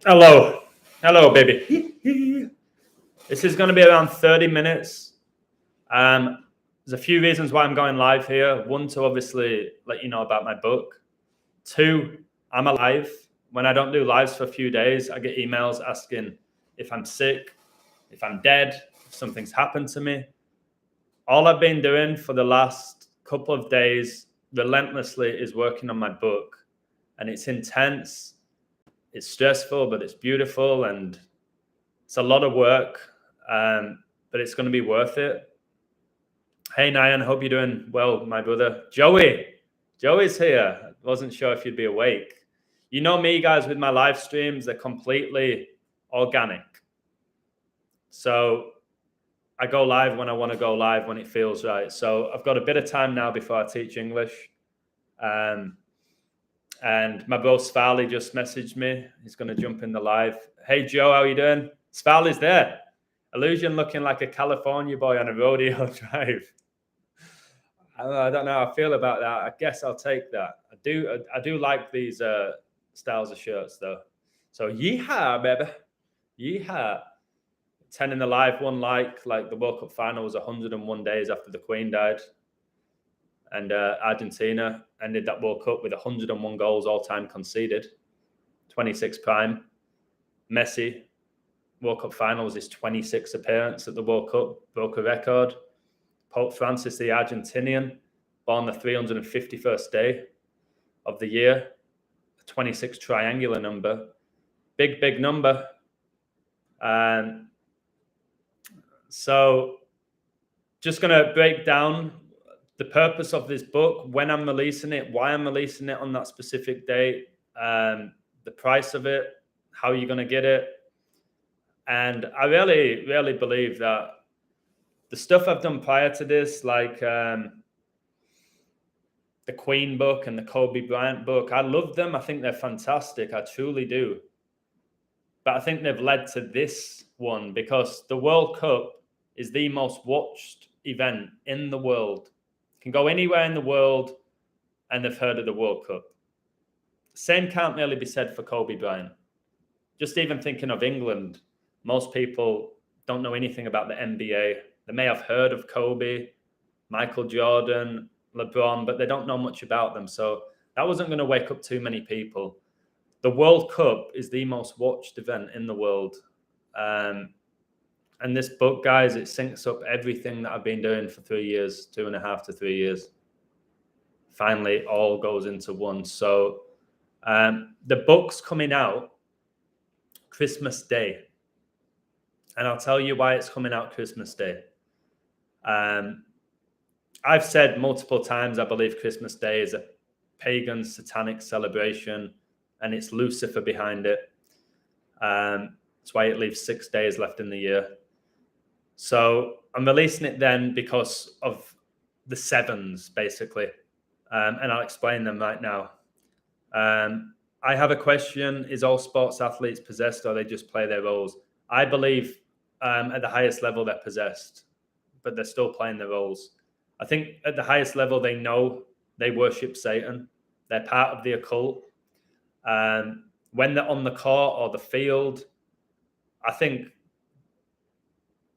Hello. Hello, baby. This is going to be around 30 minutes. There's a few reasons why I'm going live here. One, to obviously let you know about my book. Two, I'm alive. When I don't do lives for a few days, I get emails asking if I'm sick, if I'm dead, if something's happened to me. All I've been doing for the last couple of days relentlessly is working on my book. And it's intense, it's stressful, but it's beautiful, and it's a lot of work, but it's going to be worth it. Hey, Nyan, hope you're doing well, my brother. Joey's here. I wasn't sure if you'd be awake. You know me, guys, with my live streams, they're completely organic. So I go live when I want to go live, when it feels right. So I've got a bit of time now before I teach English. And my bro Svali just messaged me. He's going to jump in the live. Hey, Joe, how you doing? Svali's there. Illusion looking like a California boy on a rodeo drive. I don't know how I feel about that. I guess I'll take that. I do like these styles of shirts, though. So yeehaw, baby. Yeehaw. 10 in the live, one like the World Cup final was 101 days after the Queen died. And Argentina ended that World Cup with 101 goals all-time conceded. 26 prime. Messi, World Cup final was his 26th appearance at the World Cup, broke a record. Pope Francis, the Argentinian, born the 351st day of the year, a 26 triangular number. Big number. So just going to break down the purpose of this book, when I'm releasing it, why I'm releasing it on that specific date, the price of it, how you're going to get it. And I really believe that the stuff I've done prior to this, like the Queen book and the Kobe Bryant book, I love them. I think they're fantastic. I truly do. But I think they've led to this one because the World Cup is the most watched event in the world. You can go anywhere in the world and they've heard of the World Cup. Same can't really be said for Kobe Bryant. Just even thinking of England, most people don't know anything about the NBA. They may have heard of Kobe, Michael Jordan, LeBron, but they don't know much about them. So that wasn't going to wake up too many people. The World Cup is the most watched event in the world. And this book, guys, it syncs up everything that I've been doing for 3 years, 2.5 to 3 years. Finally, it all goes into one. So the book's coming out Christmas Day. And I'll tell you why it's coming out Christmas Day. I've said multiple times, I believe Christmas Day is a pagan, satanic celebration, and it's Lucifer behind it. That's why it leaves 6 days left in the year. So I'm releasing it then because of the sevens, basically. And I'll explain them right now. I have a question. Is all sports athletes possessed or they just play their roles? I believe at the highest level they're possessed, but they're still playing their roles. I think at the highest level they know they worship Satan. They're part of the occult. When they're on the court or the field, I think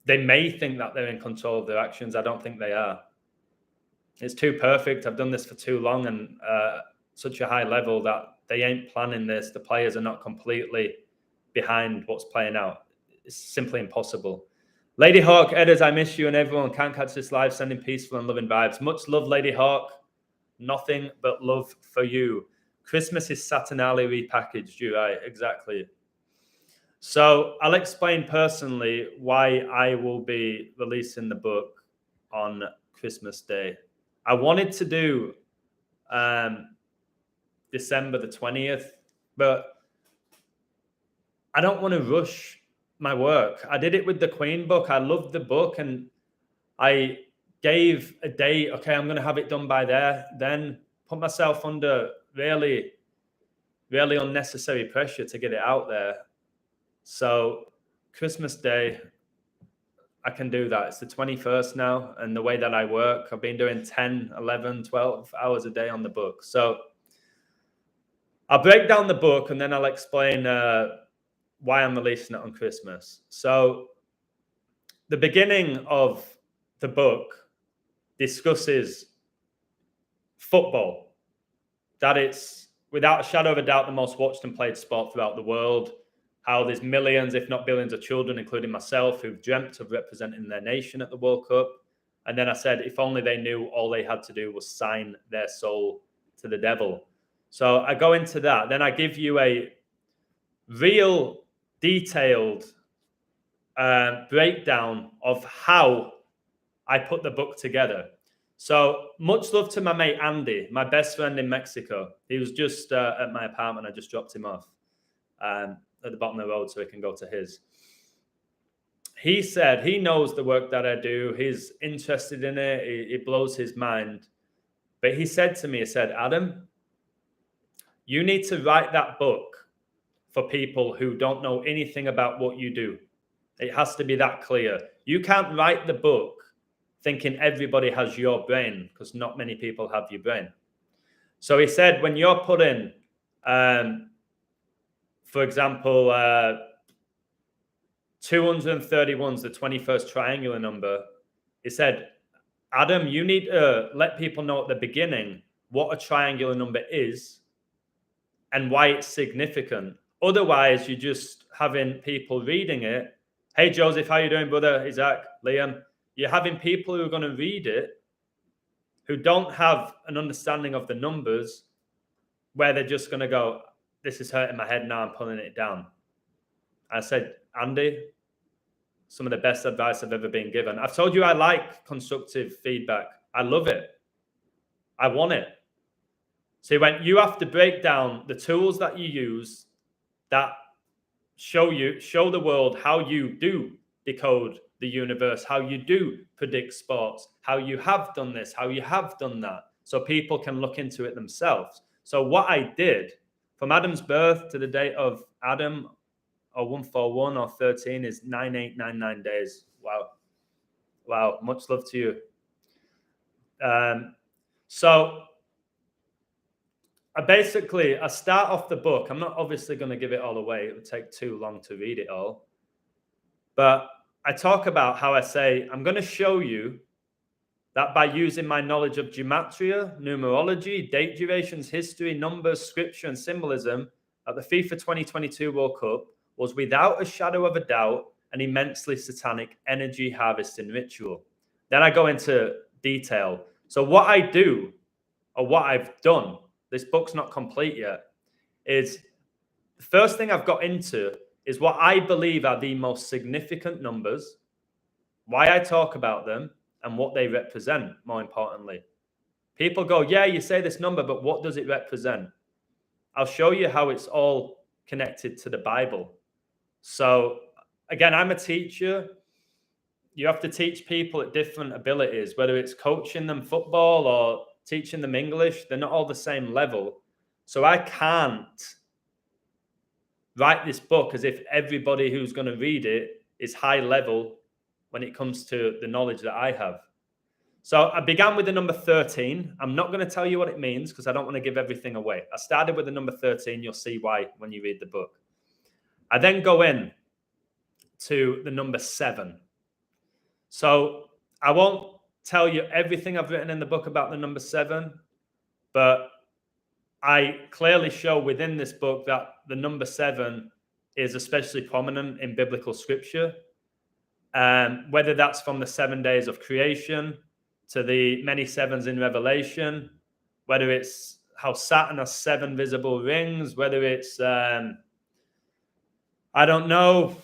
they may think that they're in control of their actions. I don't think they are. It's too perfect. I've done this for too long and such a high level that they ain't planning this. The players are not completely behind what's playing out. It's simply impossible. Lady Hawk, Edders, I miss you and everyone. Can't catch this live. Sending peaceful and loving vibes. Much love, Lady Hawk. Nothing but love for you. Christmas is Satanic repackaged. You're right, exactly. So I'll explain personally why I will be releasing the book on Christmas Day. I wanted to do December the 20th, but I don't want to rush my work. I did it with the Queen book. I loved the book and I gave a date. Okay, I'm going to have it done by there. Then put myself under really unnecessary pressure to get it out there. So Christmas Day, I can do that. It's the 21st now. And the way that I work, I've been doing 10, 11, 12 hours a day on the book. So I'll break down the book and then I'll explain why I'm releasing it on Christmas. So the beginning of the book discusses football, that it's without a shadow of a doubt the most watched and played sport throughout the world, how there's millions, if not billions of children, including myself, who've dreamt of representing their nation at the World Cup. And then I said, if only they knew all they had to do was sign their soul to the devil. So I go into that. Then I give you a real detailed breakdown of how I put the book together. So much love to my mate Andy, my best friend in Mexico. He was just at my apartment. I just dropped him off at the bottom of the road so he can go to his. He said he knows the work that I do. He's interested in it. It blows his mind. But he said to me, he said, Adam, you need to write that book for people who don't know anything about what you do. It has to be that clear. You can't write the book thinking everybody has your brain, because not many people have your brain. So he said, when you're putting, for example, 231's the 21st triangular number, he said, Adam, you need to let people know at the beginning what a triangular number is and why it's significant. Otherwise, you're just having people reading it. Hey, Joseph, how you doing, brother? Isaac, Liam. You're having people who are going to read it who don't have an understanding of the numbers, where they're just going to go, this is hurting my head now, I'm pulling it down. I said, Andy, some of the best advice I've ever been given. I've told you I like constructive feedback. I love it. I want it. So he went, you have to break down the tools that you use that show the world how you do decode the universe, how you do predict sports, how you have done this, how you have done that, so people can look into it themselves. So what I did from Adam's birth to the date of Adam, or 141 or 13, is 9899 days. Wow, much love to you. So I start off the book. I'm not obviously going to give it all away. It would take too long to read it all. But I talk about how I say, I'm going to show you that by using my knowledge of gematria, numerology, date durations, history, numbers, scripture, and symbolism, at the FIFA 2022 World Cup was without a shadow of a doubt an immensely satanic energy harvesting ritual. Then I go into detail. So what I do, or what I've done, this book's not complete yet, is the first thing I've got into is what I believe are the most significant numbers, why I talk about them, and what they represent, more importantly. People go, yeah, you say this number, but what does it represent? I'll show you how it's all connected to the Bible. So, again, I'm a teacher. You have to teach people at different abilities, whether it's coaching them football or teaching them English. They're not all the same level. So I can't write this book as if everybody who's going to read it is high level when it comes to the knowledge that I have. So I began with the number 13. I'm not going to tell you what it means because I don't want to give everything away. I started with the number 13. You'll see why when you read the book. I then go in to the number 7. So I won't tell you everything I've written in the book about the number 7, but I clearly show within this book that the number 7 is especially prominent in biblical scripture. Whether that's from the 7 days of creation to the many sevens in Revelation, whether it's how Saturn has 7 visible rings, whether it's, I don't know,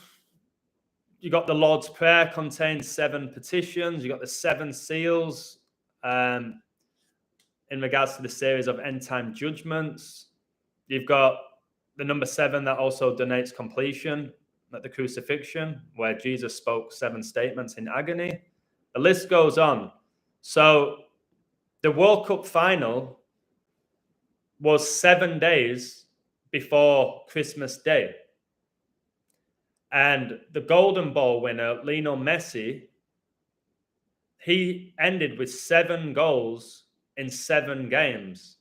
you got the Lord's Prayer contains 7 petitions, you got the 7 seals, in regards to the series of end time judgments. You've got the number 7 that also denotes completion, at the crucifixion, where Jesus spoke 7 statements in agony. The list goes on. So the World Cup final was 7 days before Christmas Day. And the Golden Ball winner, Lionel Messi, he ended with 7 goals in 7 games.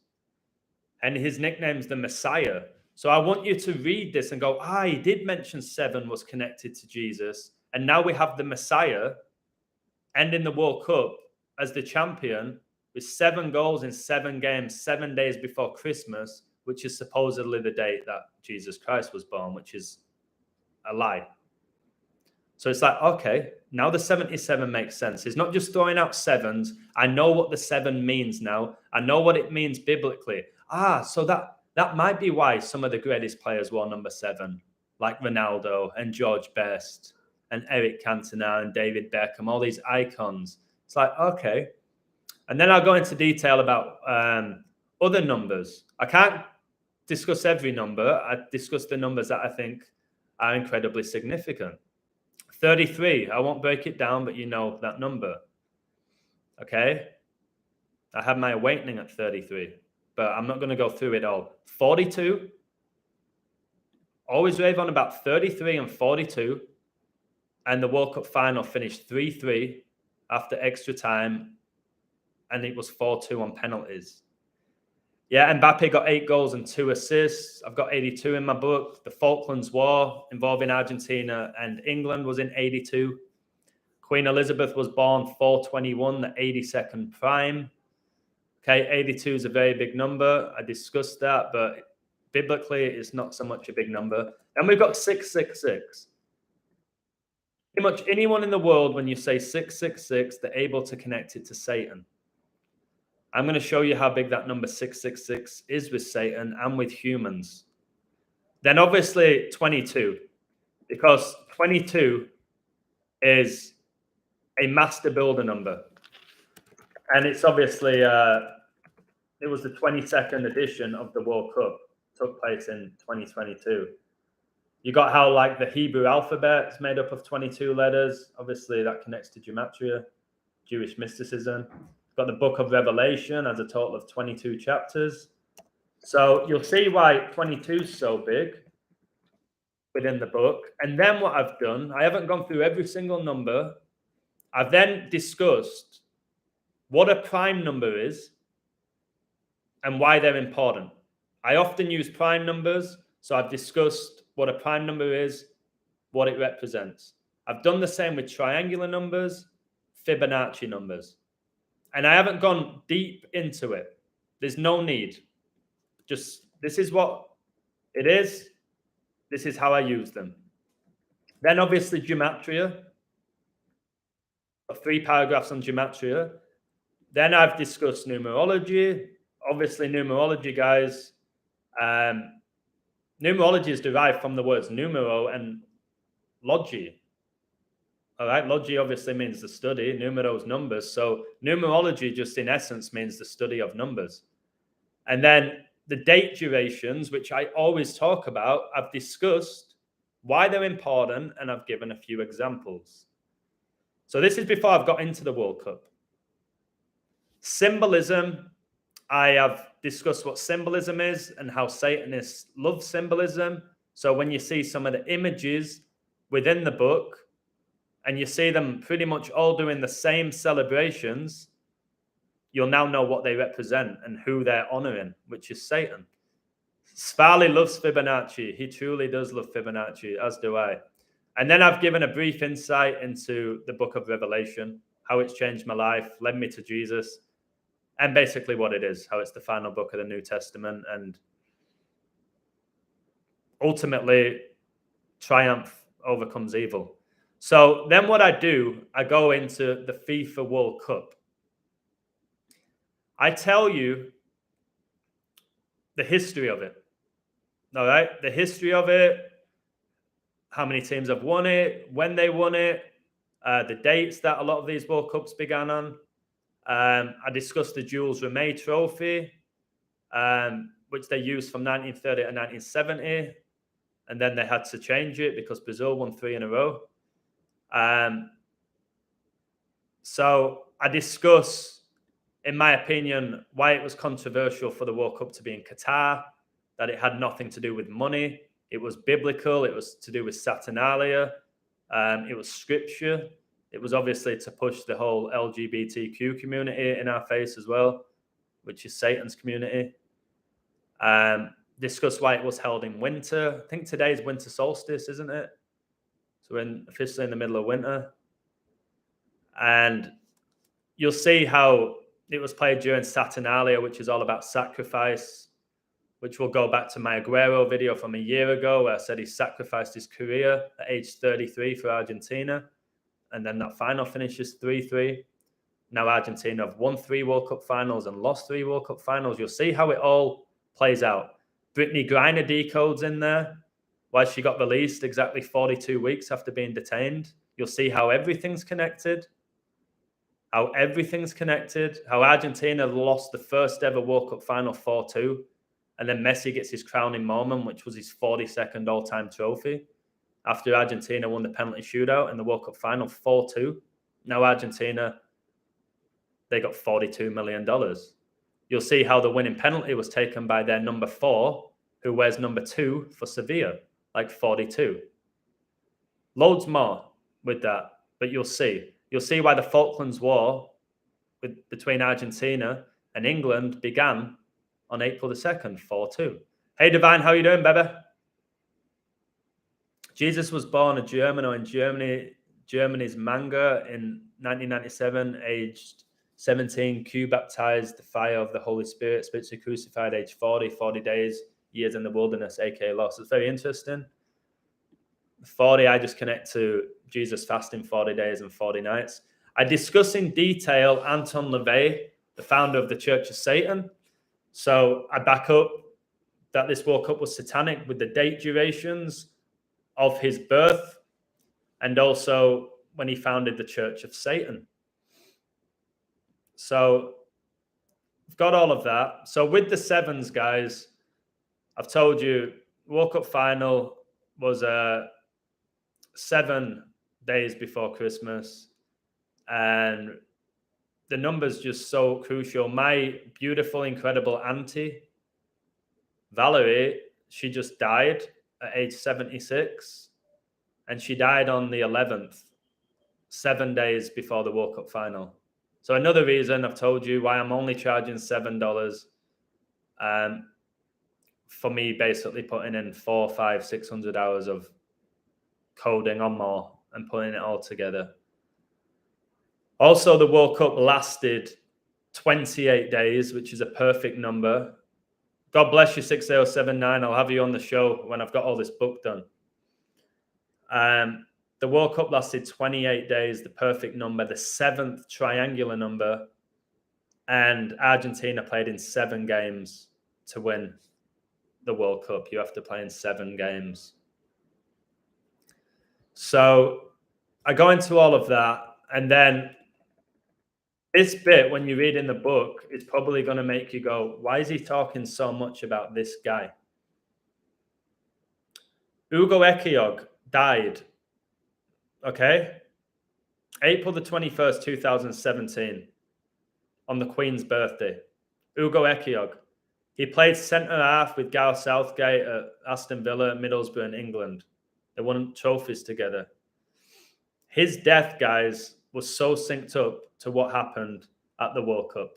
And his nickname's the Messiah. So I want you to read this and go, he did mention 7 was connected to Jesus. And now we have the Messiah ending the World Cup as the champion with 7 goals in 7 games, 7 days before Christmas, which is supposedly the date that Jesus Christ was born, which is a lie. So it's like, okay, now the 77 makes sense. It's not just throwing out 7s. I know what the 7 means now. I know what it means biblically. So that might be why some of the greatest players wore number 7, like Ronaldo and George Best and Eric Cantona and David Beckham, all these icons. It's like, okay. And then I'll go into detail about other numbers. I can't discuss every number. I discuss the numbers that I think are incredibly significant. 33, I won't break it down, but you know that number. Okay? I had my awakening at 33, but I'm not going to go through it all. 42, always rave on about 33 and 42, and the World Cup final finished 3-3 after extra time, and it was 4-2 on penalties. Yeah, Mbappe got 8 goals and 2 assists. I've got 82 in my book. The Falklands War involving Argentina and England was in 82. Queen Elizabeth was born 421, the 82nd prime. Okay, 82 is a very big number. I discussed that, but biblically, it's not so much a big number. And we've got 666. Pretty much anyone in the world, when you say 666, they're able to connect it to Satan. I'm going to show you how big that number 666 is with Satan and with humans. Then obviously 22, because 22 is a master builder number. And it's obviously, it was the 22nd edition of the World Cup, took place in 2022. You got how like the Hebrew alphabet is made up of 22 letters. Obviously that connects to gematria, Jewish mysticism. Got the book of Revelation as a total of 22 chapters. So you'll see why 22 is so big within the book. And then what I've done, I haven't gone through every single number. I've then discussed what a prime number is and why they're important. I often use prime numbers, so I've discussed what a prime number is, what it represents. I've done the same with triangular numbers, Fibonacci numbers. And I haven't gone deep into it. There's no need. Just, this is what it is. This is how I use them. Then obviously gematria. 3 paragraphs on gematria. Then I've discussed numerology. Obviously numerology, guys. Numerology is derived from the words numero and logi. All right, logi obviously means the study, numero is numbers. So numerology just in essence means the study of numbers. And then the date durations, which I always talk about, I've discussed why they're important, and I've given a few examples. So this is before I've got into the World Cup. Symbolism, I have discussed what symbolism is and how Satanists love symbolism. So when you see some of the images within the book, and you see them pretty much all doing the same celebrations, you'll now know what they represent and who they're honoring, which is Satan. Svali loves Fibonacci. He truly does love Fibonacci, as do I. And then I've given a brief insight into the book of Revelation, how it's changed my life, led me to Jesus, and basically what it is, how it's the final book of the New Testament, and ultimately triumph overcomes evil. So then what I do, I go into the FIFA World Cup. I tell you the history of it. All right? The history of it, how many teams have won it, when they won it, the dates that a lot of these World Cups began on. I discussed the Jules Rimet trophy, which they used from 1930 to 1970. And then they had to change it because Brazil won 3 in a row. So I discuss, in my opinion, why it was controversial for the World Cup to be in Qatar, that it had nothing to do with money. It was biblical. It was to do with Saturnalia. It was scripture. It was obviously to push the whole LGBTQ community in our face as well, which is Satan's community. discuss why it was held in winter. I think today is winter solstice, isn't it? So we're officially in the middle of winter. And you'll see how it was played during Saturnalia, which is all about sacrifice, which will go back to my Aguero video from a year ago, where I said he sacrificed his career at age 33 for Argentina. And then that final finishes 3-3. Now Argentina have won 3 World Cup finals and lost 3 World Cup finals. You'll see how it all plays out. Brittany Griner decodes in there why she got released exactly 42 weeks after being detained. You'll see how everything's connected. How Argentina lost the first ever World Cup final 4-2. And then Messi gets his crowning moment, which was his 42nd all-time trophy. After Argentina won the penalty shootout in the World Cup final 4-2. Now Argentina, they got $42 million. You'll see how the winning penalty was taken by their number 4, who wears number 2 for Sevilla, like 42. Loads more with that, but you'll see. You'll see why the Falklands War between Argentina and England began on April the 2nd, 4-2. Hey, Divine, how you doing, baby? Jesus was born a German or in Germany's Manga in 1997, aged 17, Q baptized the fire of the Holy Spirit, spiritually crucified, age 40 days, years in the wilderness, aka lost. It's very interesting. 40, I just connect to Jesus fasting 40 days and 40 nights. I discuss in detail Anton LaVey, the founder of the Church of Satan. So I back up that this World Cup was satanic with the date durations of his birth and also when he founded the Church of Satan. So I've got all of that. So with the sevens, guys, I've told you World Cup final was 7 days before Christmas, and the numbers just so crucial. My beautiful, incredible auntie, Valerie, she just died at age 76, and she died on the 11th, 7 days before the World Cup final. So another reason I've told you why I'm only charging $7 for me basically putting in 400, 500, 600 hours of coding or more and putting it all together. Also, the World Cup lasted 28 days, which is a perfect number. God bless you, 6079. I'll have you on the show when I've got all this book done. The World Cup lasted 28 days, the perfect number, the 7th triangular number. And Argentina played in 7 games to win the World Cup. You have to play in 7 games. So I go into all of that. And then this bit, when you read in the book, is probably going to make you go, why is he talking so much about this guy? Ugo Ekiog died, okay? April the 21st, 2017, on the Queen's birthday. Ugo Ekiog. He played centre-half with Gareth Southgate at Aston Villa, Middlesbrough in England. They won trophies together. His death, guys, was so synced up to what happened at the World Cup.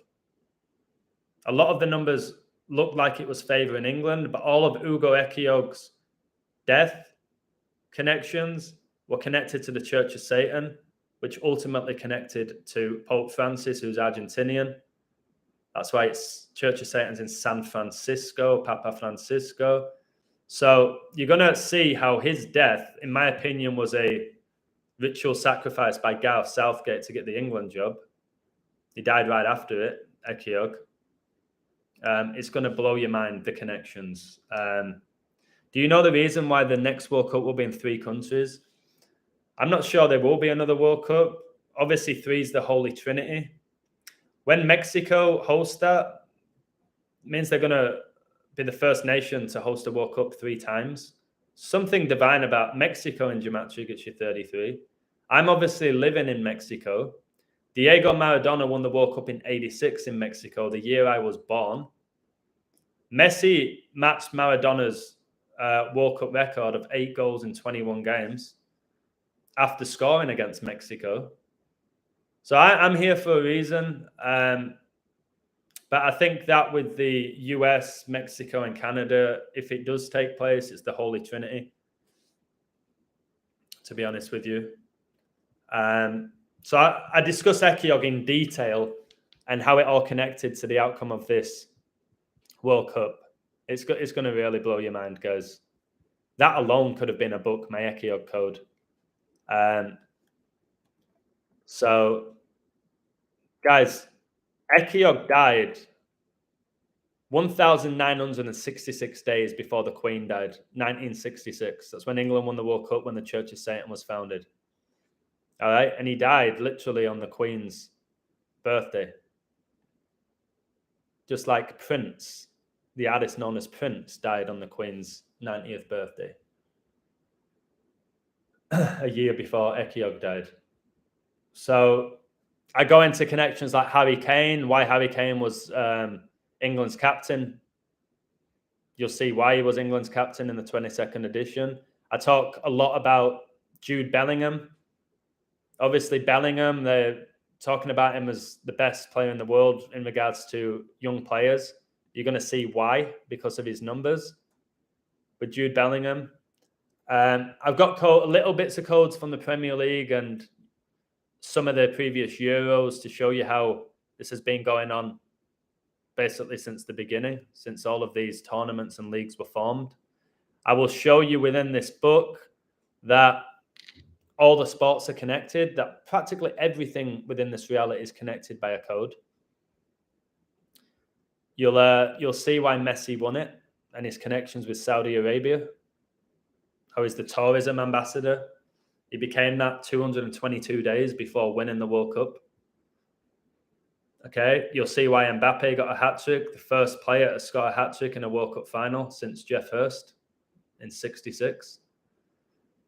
A lot of the numbers looked like it was favouring England, but all of Ugo Ekiog's death connections were connected to the Church of Satan, which ultimately connected to Pope Francis, who's Argentinian. That's why it's Church of Satan's in San Francisco, Papa Francisco. So you're going to see how his death, in my opinion, was a ritual sacrifice by Gareth Southgate to get the England job. He died right after it, Ekiog. It's going to blow your mind, the connections. Do you know the reason why the next World Cup will be in 3 countries? I'm not sure there will be another World Cup. Obviously, 3 is the Holy Trinity. When Mexico hosts that, it means they're going to be the first nation to host a World Cup 3 times. Something divine about Mexico in Gematria gets you 33. I'm obviously living in Mexico. Diego Maradona won the World Cup in 86 in Mexico, the year I was born. Messi matched Maradona's World Cup record of 8 goals in 21 games after scoring against Mexico. So I'm here for a reason. But I think that with the US, Mexico, and Canada, if it does take place, it's the Holy Trinity, to be honest with you. So I discuss Ekiog in detail and how it all connected to the outcome of this World Cup. It's going to really blow your mind, guys. That alone could have been a book, my Ekiog code. So, guys, Ekiog died 1,966 days before the Queen died, 1966. That's when England won the World Cup, when the Church of Satan was founded. All right, and he died literally on the Queen's birthday. Just like Prince, the artist known as Prince, died on the Queen's 90th birthday. A year before Ekiog died. So I go into connections like Harry Kane, why Harry Kane was England's captain. You'll see why he was England's captain in the 22nd edition. I talk a lot about Jude Bellingham. Obviously, Bellingham, they're talking about him as the best player in the world in regards to young players. You're going to see why, because of his numbers. But Jude Bellingham, I've got little bits of codes from the Premier League and some of the previous Euros to show you how this has been going on basically since the beginning, since all of these tournaments and leagues were formed. I will show you within this book that all the sports are connected, that practically everything within this reality is connected by a code. You'll see why Messi won it and his connections with Saudi Arabia, how he's the tourism ambassador. He became that 222 days before winning the World Cup. Okay, you'll see why Mbappe got a hat-trick, the first player to score a hat-trick in a World Cup final since Jeff Hurst in '66.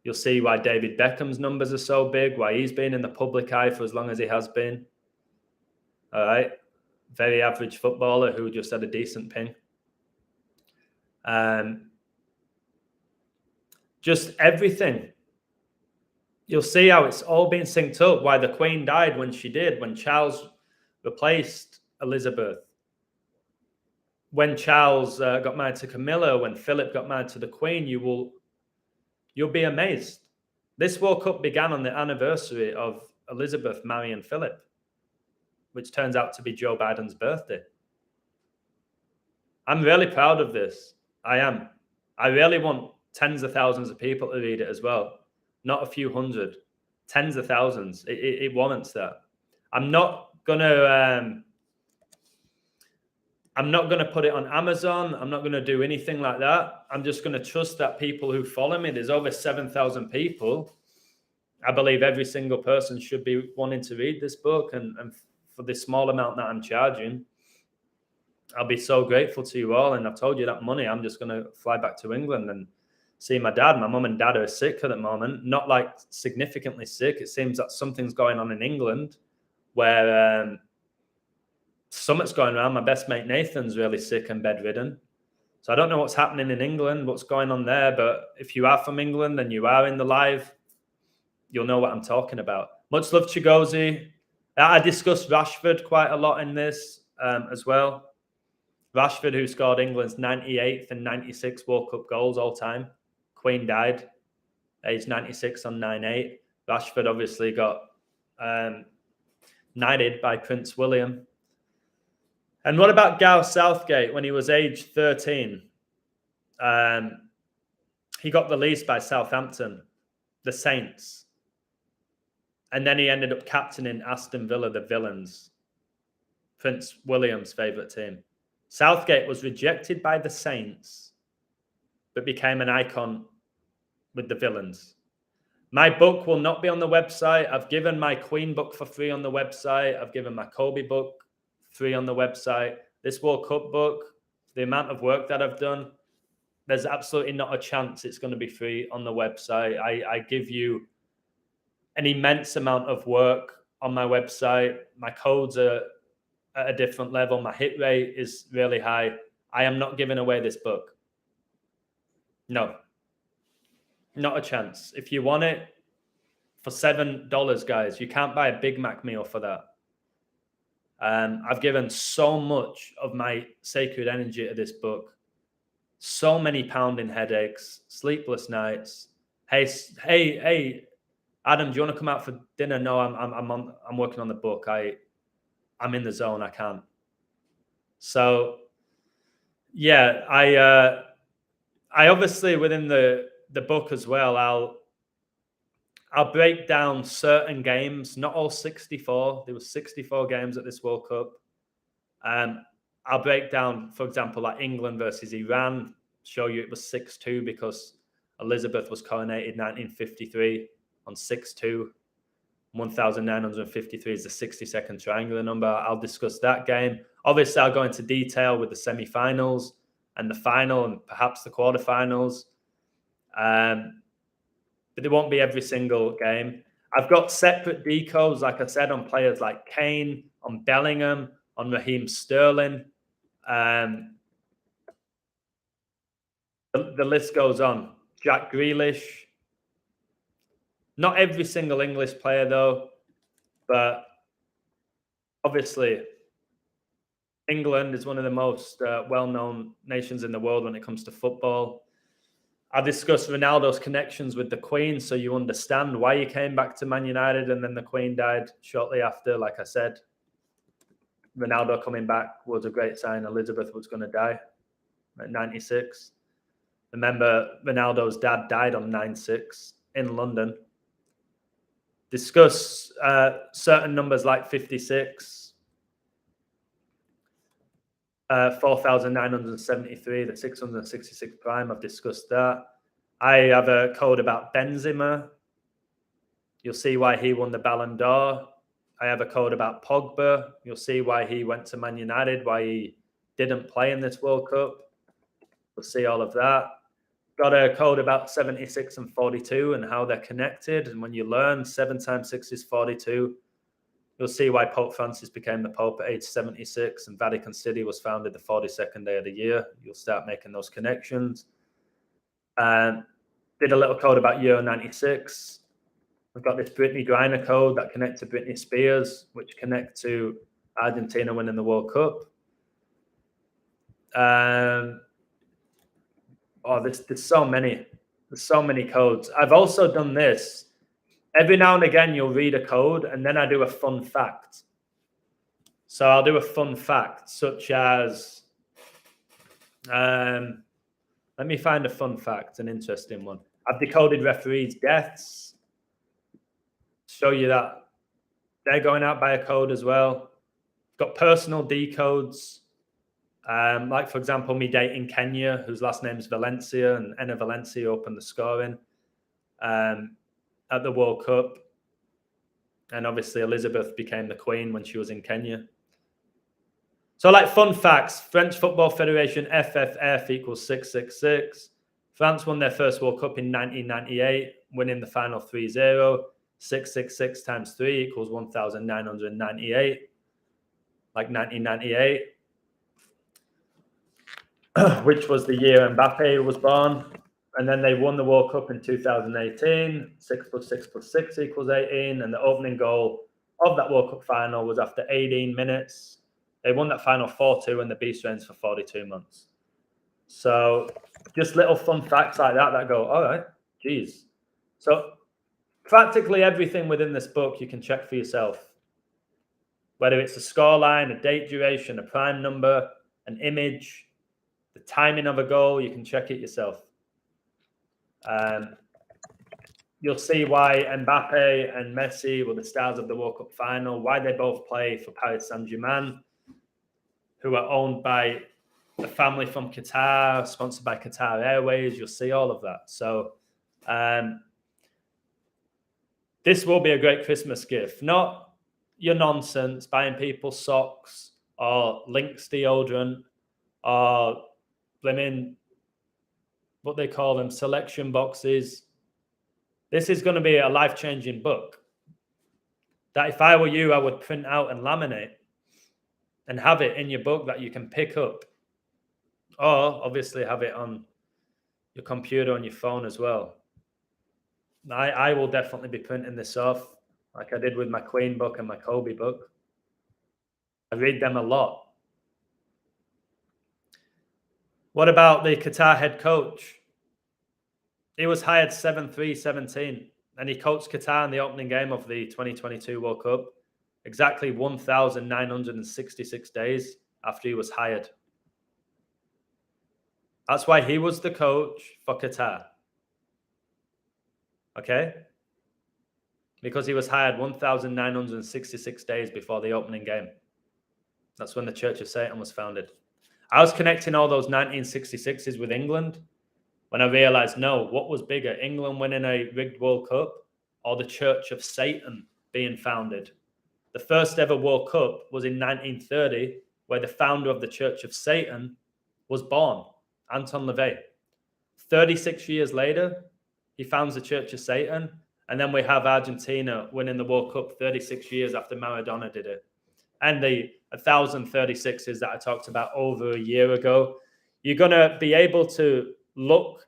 You'll see why David Beckham's numbers are so big, why he's been in the public eye for as long as he has been. All right, very average footballer who just had a decent ping. Just everything. You'll see how it's all been synced up, why the Queen died when she did, when Charles replaced Elizabeth, when Charles got married to Camilla, when Philip got married to the Queen. You'll be amazed. This World Cup began on the anniversary of Elizabeth marrying Philip, which turns out to be Joe Biden's birthday. I'm really proud of this. I am. I really want tens of thousands of people to read it as well. Not a few hundred, tens of thousands. It warrants that. I'm not gonna put it on Amazon. I'm not gonna do anything like that. I'm just gonna trust that people who follow me, there's over 7,000 people. I believe every single person should be wanting to read this book, and for the small amount that I'm charging, I'll be so grateful to you all. And I've told you that money, I'm just gonna fly back to England and see my dad. My mum and dad are sick at the moment, not like significantly sick. It seems that something's going on in England where something's going around. My best mate Nathan's really sick and bedridden. So I don't know what's happening in England, what's going on there. But if you are from England and you are in the live, you'll know what I'm talking about. Much love, Chigozi. I discussed Rashford quite a lot in this as well. Rashford, who scored England's 98th and 96 World Cup goals all time. Queen died, age 96 on 9/8. Rashford obviously got knighted by Prince William. And what about Gareth Southgate when he was age 13? He got released by Southampton, the Saints. And then he ended up captaining Aston Villa, the villains, Prince William's favourite team. Southgate was rejected by the Saints, but became an icon with the villains. My book will not be on the website. I've given my Queen book for free on the website. I've given my Kobe book free on the website. This World Cup book, the amount of work that I've done, there's absolutely not a chance it's going to be free on the website. I give you an immense amount of work on my website. My codes are at a different level. My hit rate is really high. I am not giving away this book. No, not a chance. If you want it for $7, guys, you can't buy a Big Mac meal for that. I've given so much of my sacred energy to this book. So many pounding headaches, sleepless nights. Hey, Adam, do you want to come out for dinner? No, I'm working on the book. I'm in the zone. I can't. So, yeah, I obviously within the book as well, I'll break down certain games, not all 64. There were 64 games at this World Cup. I'll break down, for example, like England versus Iran, show you it was 6-2 because Elizabeth was coronated 1953 on 6-2. 1953 is the 60-second triangular number. I'll discuss that game. Obviously, I'll go into detail with the semi-finals and the final and perhaps the quarterfinals. But they won't be every single game. I've got separate decodes, like I said, on players like Kane, on Bellingham, on Raheem Sterling. The list goes on. Jack Grealish. Not every single English player, though, but obviously England is one of the most well-known nations in the world when it comes to football. I discussed Ronaldo's connections with the Queen, so you understand why he came back to Man United and then the Queen died shortly after. Like I said, Ronaldo coming back was a great sign. Elizabeth was going to die at 96. Remember, Ronaldo's dad died on 9/6 in London. Discuss certain numbers like 56, 4,973, the 666 prime. I've discussed that. I have a code about Benzema. You'll see why he won the Ballon d'Or. I have a code about Pogba. You'll see why he went to Man United, why he didn't play in this World Cup. You'll see all of that. Got a code about 76 and 42 and how they're connected. And when you learn 7 times 6 is 42, you'll see why Pope Francis became the Pope at age 76 and Vatican City was founded the 42nd day of the year. You'll start making those connections. Did a little code about Euro 96. We've got this Brittany Griner code that connects to Britney Spears, which connect to Argentina winning the World Cup. There's so many. There's so many codes. I've also done this. Every now and again, you'll read a code, and then I do a fun fact. So I'll do a fun fact, such as, let me find a fun fact, an interesting one. I've decoded referees' deaths. Show you that they're going out by a code as well. Got personal decodes. Like, for example, me dating Kenya, whose last name is Valencia, and Enna Valencia opened the scoring at the World Cup. And obviously, Elizabeth became the Queen when she was in Kenya. So, like, fun facts, French Football Federation, FFF equals 666. France won their first World Cup in 1998, winning the final 3-0. 666 times 3 equals 1,998, like 1998. Which was the year Mbappe was born. And then they won the World Cup in 2018. 6 + 6 + 6 equals 18. And the opening goal of that World Cup final was after 18 minutes. They won that final 4-2 and the Beast reigns for 42 months. So just little fun facts like that go, all right, geez. So practically everything within this book you can check for yourself. Whether it's a scoreline, a date duration, a prime number, an image, the timing of a goal, you can check it yourself. You'll see why Mbappe and Messi were the stars of the World Cup final, why they both play for Paris Saint-Germain, who are owned by a family from Qatar, sponsored by Qatar Airways. You'll see all of that. So this will be a great Christmas gift. Not your nonsense, buying people socks or Lynx deodorant or blimmin', what they call them, selection boxes. This is going to be a life-changing book that if I were you, I would print out and laminate and have it in your book that you can pick up, or obviously have it on your computer, on your phone as well. I will definitely be printing this off like I did with my Queen book and my Kobe book. I read them a lot. What about the Qatar head coach? He was hired 7-3-17, and he coached Qatar in the opening game of the 2022 World Cup exactly 1,966 days after he was hired. That's why he was the coach for Qatar. Okay? Because he was hired 1,966 days before the opening game. That's when the Church of Satan was founded. I was connecting all those 1966s with England when I realized, no, what was bigger, England winning a rigged World Cup or the Church of Satan being founded? The first ever World Cup was in 1930, where the founder of the Church of Satan was born, Anton LaVey. 36 years later, he founds the Church of Satan, and then we have Argentina winning the World Cup 36 years after Maradona did it. And the 1,036s that I talked about over a year ago, you're going to be able to look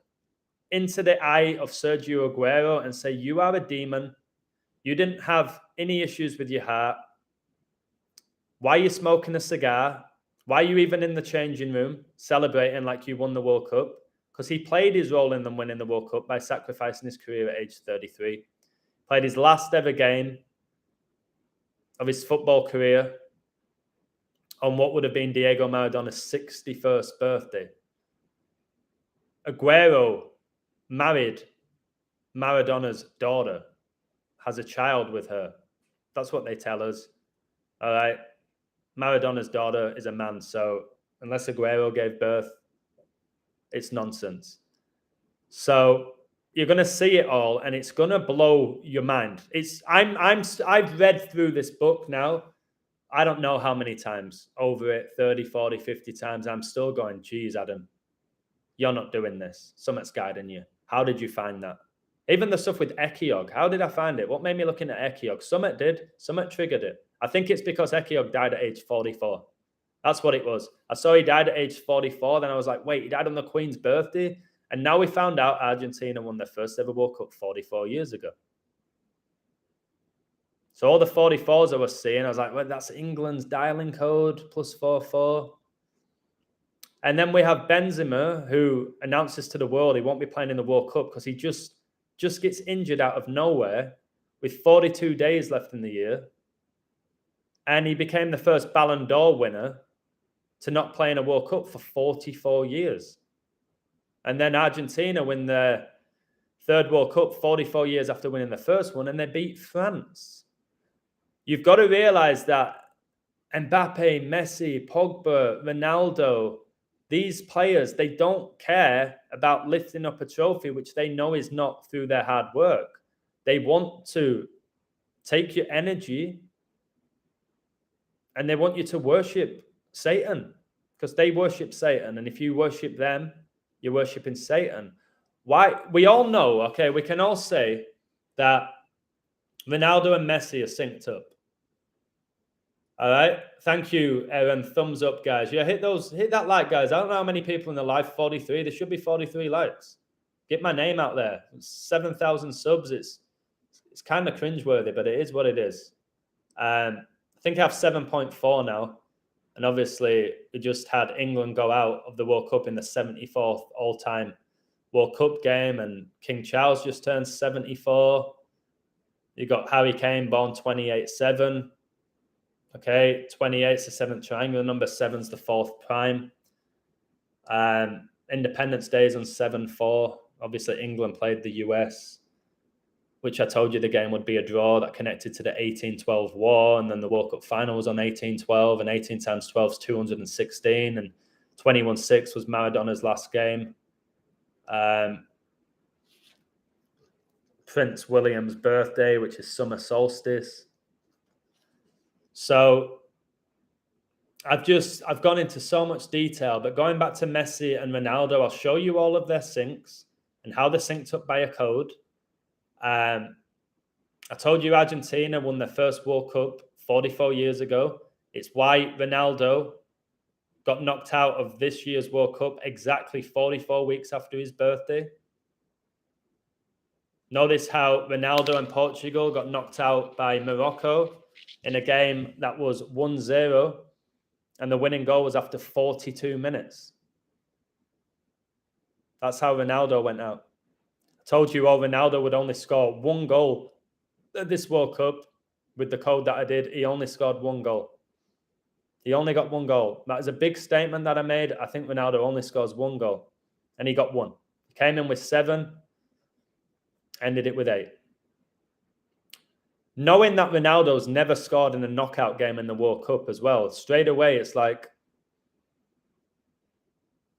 into the eye of Sergio Aguero and say, you are a demon. You didn't have any issues with your heart. Why are you smoking a cigar? Why are you even in the changing room celebrating like you won the World Cup? Because he played his role in them winning the World Cup by sacrificing his career at age 33. Played his last ever game of his football career on what would have been Diego Maradona's 61st birthday. Aguero married Maradona's daughter, has a child with her. That's what they tell us. All right. Maradona's daughter is a man. So unless Aguero gave birth, it's nonsense. So you're going to see it all and it's going to blow your mind. I've read through this book now. I don't know how many times, over it, 30, 40, 50 times. I'm still going, geez, Adam, you're not doing this. Something's guiding you. How did you find that? Even the stuff with Ekiog, how did I find it? What made me look into Ekiog? Summit did. Summit triggered it. I think it's because Ekiog died at age 44. That's what it was. I saw he died at age 44. Then I was like, wait, he died on the Queen's birthday? And now we found out Argentina won their first ever World Cup 44 years ago. So all the 44s I was seeing, I was like, well, that's England's dialing code, +44. And then we have Benzema, who announces to the world he won't be playing in the World Cup because he just gets injured out of nowhere with 42 days left in the year. And he became the first Ballon d'Or winner to not play in a World Cup for 44 years. And then Argentina win their third World Cup 44 years after winning the first one, and they beat France. You've got to realize that Mbappe, Messi, Pogba, Ronaldo, these players, they don't care about lifting up a trophy, which they know is not through their hard work. They want to take your energy and they want you to worship Satan because they worship Satan. And if you worship them, you're worshiping Satan. Why? We all know, okay, we can all say that Ronaldo and Messi are synced up. All right. Thank you, Aaron. Thumbs up, guys. Yeah, hit that like, guys. I don't know how many people in the live. 43. There should be 43 likes. Get my name out there. 7,000 subs. It's kind of cringeworthy, but it is what it is. I think I have 7.4 now. And obviously, we just had England go out of the World Cup in the 74th all-time World Cup game. And King Charles just turned 74. You got Harry Kane, born 28-7. Okay, 28's the seventh triangle. Number 7's the fourth prime. Independence Day is on 7-4. Obviously, England played the US, which I told you the game would be a draw that connected to the 1812 war. And then the World Cup final was on 1812. And 18 times 12 is 216. And 21-6 was Maradona's last game. Prince William's birthday, which is summer solstice. So I've gone into so much detail, but going back to Messi and Ronaldo, I'll show you all of their syncs and how they're synced up by a code. I told you Argentina won their first World Cup 44 years ago. It's why Ronaldo got knocked out of this year's World Cup exactly 44 weeks after his birthday. Notice how Ronaldo and Portugal got knocked out by Morocco in a game that was 1-0 And the winning goal was after 42 minutes. That's how Ronaldo went out. I told you all Ronaldo would only score one goal at this World Cup. With the code that I did, he only scored one goal. He only got one goal. That is a big statement that I made. I think Ronaldo only scores one goal. And he got one. He came in with 7, ended it with 8. Knowing that Ronaldo's never scored in a knockout game in the World Cup as well, straight away it's like,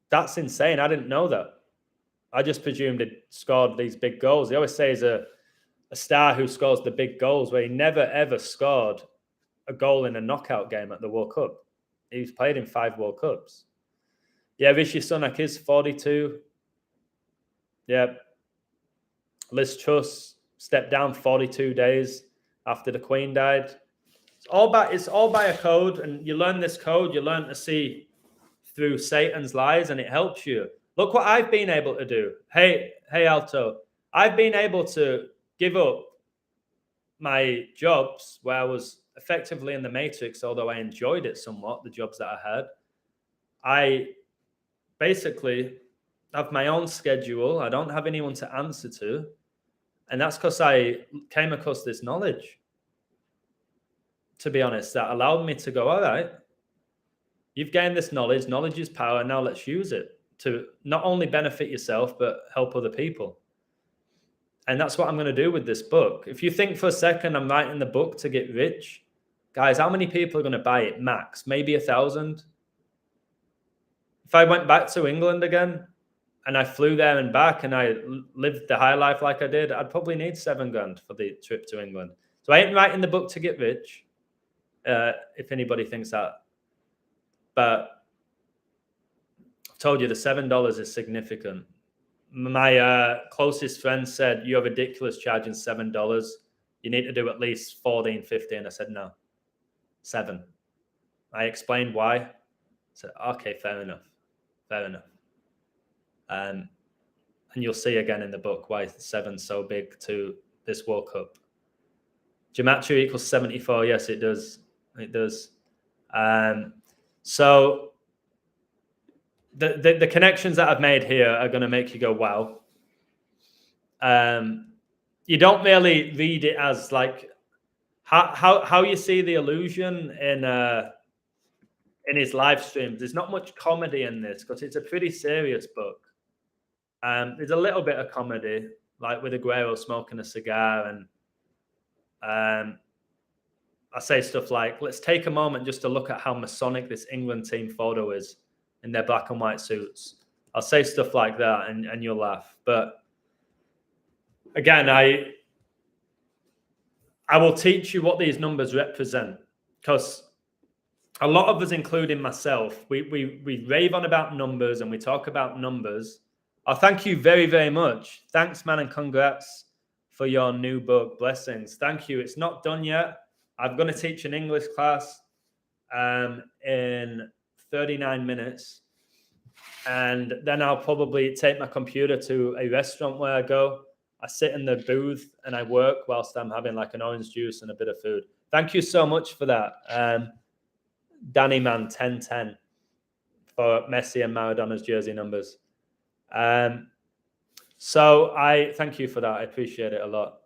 that's insane. I didn't know that. I just presumed he'd scored these big goals. They always say he's a star who scores the big goals, where he never, ever scored a goal in a knockout game at the World Cup. He's played in 5 World Cups. Yeah, Rishi Sunak is 42. Yeah. Liz Truss stepped down 42 days after the Queen died. It's all by a code, and you learn this code, you learn to see through Satan's lies, and it helps you. Look what I've been able to do. Hey, Alto. I've been able to give up my jobs where I was effectively in the Matrix, although I enjoyed it somewhat, the jobs that I had. I basically have my own schedule. I don't have anyone to answer to. And that's because I came across this knowledge, to be honest, that allowed me to go, all right, you've gained this knowledge. Knowledge is power. Now let's use it to not only benefit yourself, but help other people. And that's what I'm going to do with this book. If you think for a second I'm writing the book to get rich, guys, how many people are going to buy it? Max, maybe 1,000. If I went back to England again and I flew there and back and I lived the high life like I did, I'd probably need 7 grand for the trip to England. So I ain't writing the book to get rich, if anybody thinks that. But I've told you the $7 is significant. My closest friend said, you're ridiculous charging $7. You need to do at least 14, 15. I said, no, 7. I explained why. I said, okay, fair enough. And you'll see again in the book why 7's so big to this World Cup. Gematria equals 74. Yes, it does. It does. So the connections that I've made here are going to make you go, wow. You don't really read it as like how you see the illusion in his live streams. There's not much comedy in this because it's a pretty serious book. There's a little bit of comedy, like with Aguero smoking a cigar, and I say stuff like, let's take a moment just to look at how Masonic this England team photo is in their black and white suits. I'll say stuff like that and you'll laugh. But again, I will teach you what these numbers represent, because a lot of us, including myself, we rave on about numbers and we talk about numbers. Oh, thank you very, very much. Thanks, man, and congrats for your new book. Blessings. Thank you. It's not done yet. I'm going to teach an English class in 39 minutes. And then I'll probably take my computer to a restaurant where I go. I sit in the booth and I work whilst I'm having like an orange juice and a bit of food. Thank you so much for that. Danny Man 1010 for Messi and Maradona's jersey numbers. So I thank you for that. I appreciate it a lot.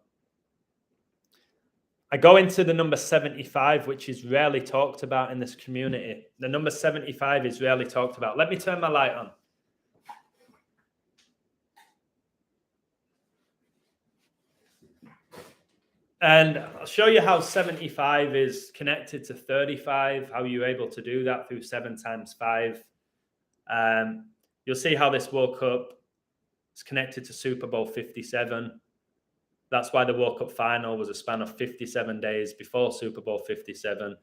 I go into the number 75, which is rarely talked about in this community. The number 75 is rarely talked about. Let me turn my light on. And I'll show you how 75 is connected to 35, how you're able to do that through 7 times 5. You'll see how this World Cup is connected to Super Bowl 57. That's why the World Cup final was a span of 57 days before Super Bowl 57.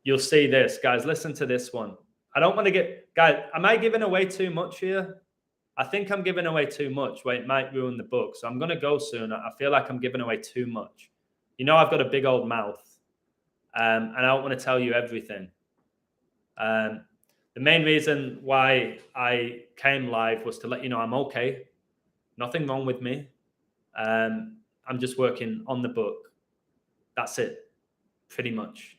You'll see this. Guys, listen to this one. I don't want to get... Guys, am I giving away too much here? I think I'm giving away too much where it might ruin the book. So I'm going to go soon. I feel like I'm giving away too much. You know, I've got a big old mouth. And I don't want to tell you everything. The main reason why I came live was to let you know I'm okay. Nothing wrong with me. I'm just working on the book. That's it, pretty much.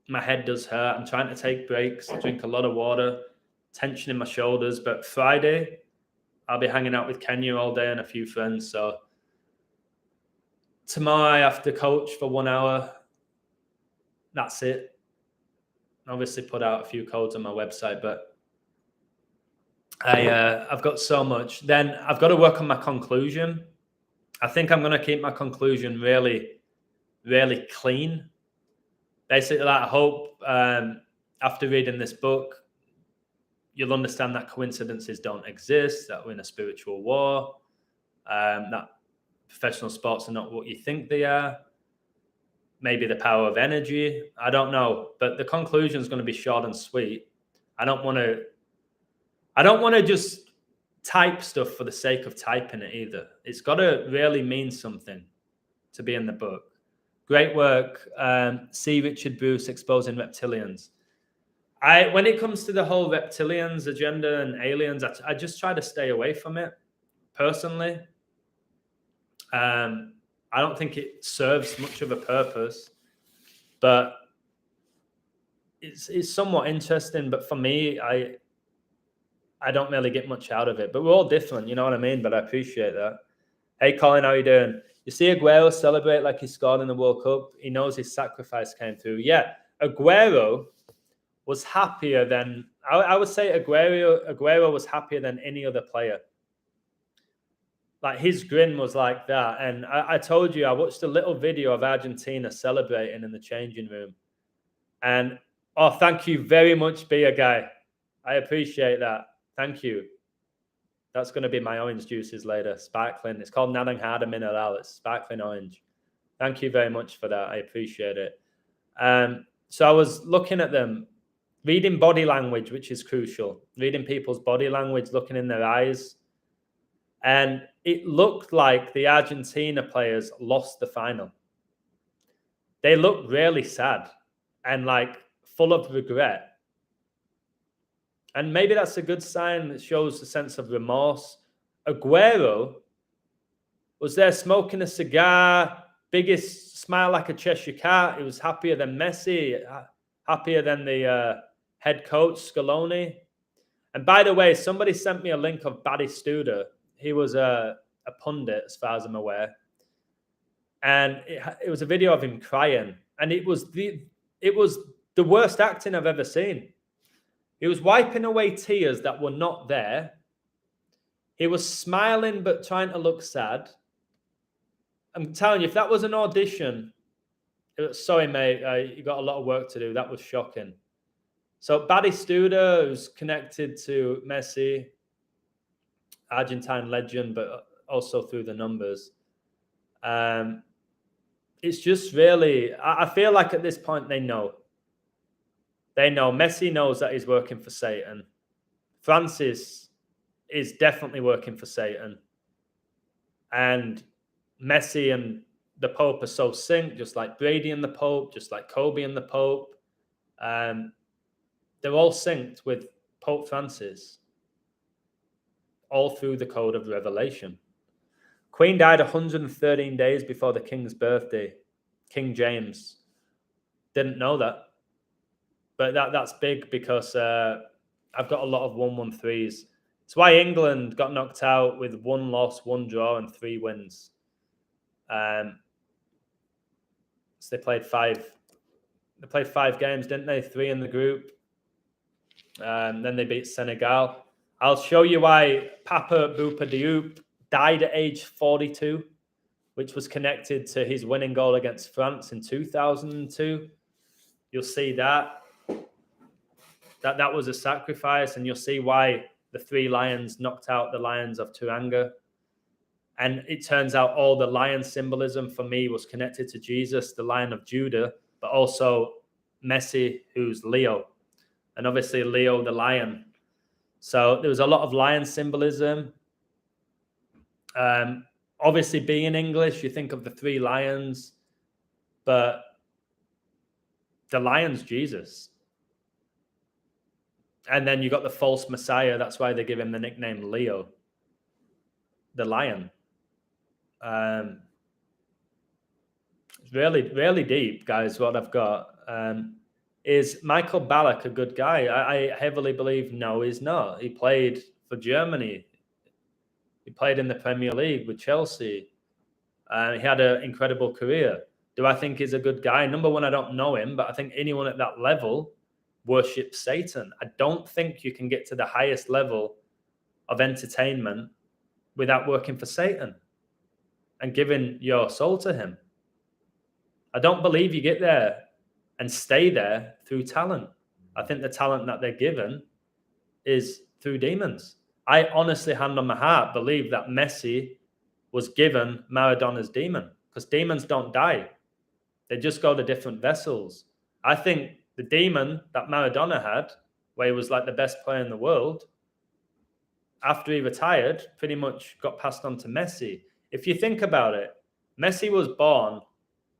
My head does hurt. I'm trying to take breaks, drink a lot of water, tension in my shoulders. But Friday, I'll be hanging out with Kenya all day and a few friends. So tomorrow I have to coach for 1 hour. That's it. Obviously put out a few codes on my website, but I've got so much. Then I've got to work on my conclusion. I think I'm going to keep my conclusion really, really clean. Basically, I hope after reading this book, you'll understand that coincidences don't exist, that we're in a spiritual war, that professional sports are not what you think they are. Maybe the power of energy. I don't know. But the conclusion is going to be short and sweet. I don't want to just type stuff for the sake of typing it either. It's got to really mean something to be in the book. Great work. See Richard Bruce exposing reptilians. When it comes to the whole reptilians agenda and aliens, I just try to stay away from it personally. I don't think it serves much of a purpose, but it's somewhat interesting. But for me, I don't really get much out of it. But we're all different, you know what I mean? But I appreciate that. Hey, Colin, how you doing? You see Aguero celebrate like he scored in the World Cup. He knows his sacrifice came through. Yeah, Aguero was happier than I would say. Aguero was happier than any other player. Like his grin was like that. And I told you, I watched a little video of Argentina celebrating in the changing room. And thank you very much, Be a Guy. I appreciate that. Thank you. That's going to be my orange juices later. Sparkling. It's called Naranja Mineral. It's sparkling orange. Thank you very much for that. I appreciate it. So I was looking at them, reading body language, which is crucial. Reading people's body language, looking in their eyes. And it looked like the Argentina players lost the final. They looked really sad and like full of regret. And maybe that's a good sign that shows a sense of remorse. Aguero was there smoking a cigar, biggest smile like a Cheshire cat. He was happier than Messi, happier than the head coach, Scaloni. And by the way, somebody sent me a link of Batistuta. He was a pundit, as far as I'm aware. And it was a video of him crying. And it was the worst acting I've ever seen. He was wiping away tears that were not there. He was smiling but trying to look sad. I'm telling you, if that was an audition, sorry, mate, you got a lot of work to do. That was shocking. So Batistuta, who's connected to Messi, Argentine legend, but also through the numbers. It's just really, I feel like at this point they know. They know. Messi knows that he's working for Satan. Francis is definitely working for Satan. And Messi and the Pope are so synced, just like Brady and the Pope, just like Kobe and the Pope. They're all synced with Pope Francis, all through the code of Revelation. Queen died 113 days before the king's birthday. King James. Didn't know that. But that's big because I've got a lot of 1-1-3s. It's why England got knocked out with 1 loss, 1 draw, and 3 wins. So they played 5. They played 5 games, didn't they? 3 in the group. Then they beat Senegal. I'll show you why Papa Boupa Diop died at age 42, which was connected to his winning goal against France in 2002. You'll see that was a sacrifice, and you'll see why the 3 lions knocked out the lions of Teranga. And it turns out all the lion symbolism for me was connected to Jesus, the Lion of Judah, but also Messi, who's Leo, and obviously Leo the lion. So there was a lot of lion symbolism. Obviously, being English, you think of the 3 lions, but the lion's Jesus. And then you got the false Messiah. That's why they give him the nickname Leo, the lion. It's really, really deep, guys, what I've got. Is Michael Ballack a good guy? I heavily believe no, he's not. He played for Germany. He played in the Premier League with Chelsea. He had an incredible career. Do I think he's a good guy? Number one, I don't know him, but I think anyone at that level worships Satan. I don't think you can get to the highest level of entertainment without working for Satan and giving your soul to him. I don't believe you get there and stay there through talent. I think the talent that they're given is through demons. I honestly, hand on my heart, believe that Messi was given Maradona's demon, because demons don't die. They just go to different vessels. I think the demon that Maradona had, where he was like the best player in the world, after he retired, pretty much got passed on to Messi. If you think about it, Messi was born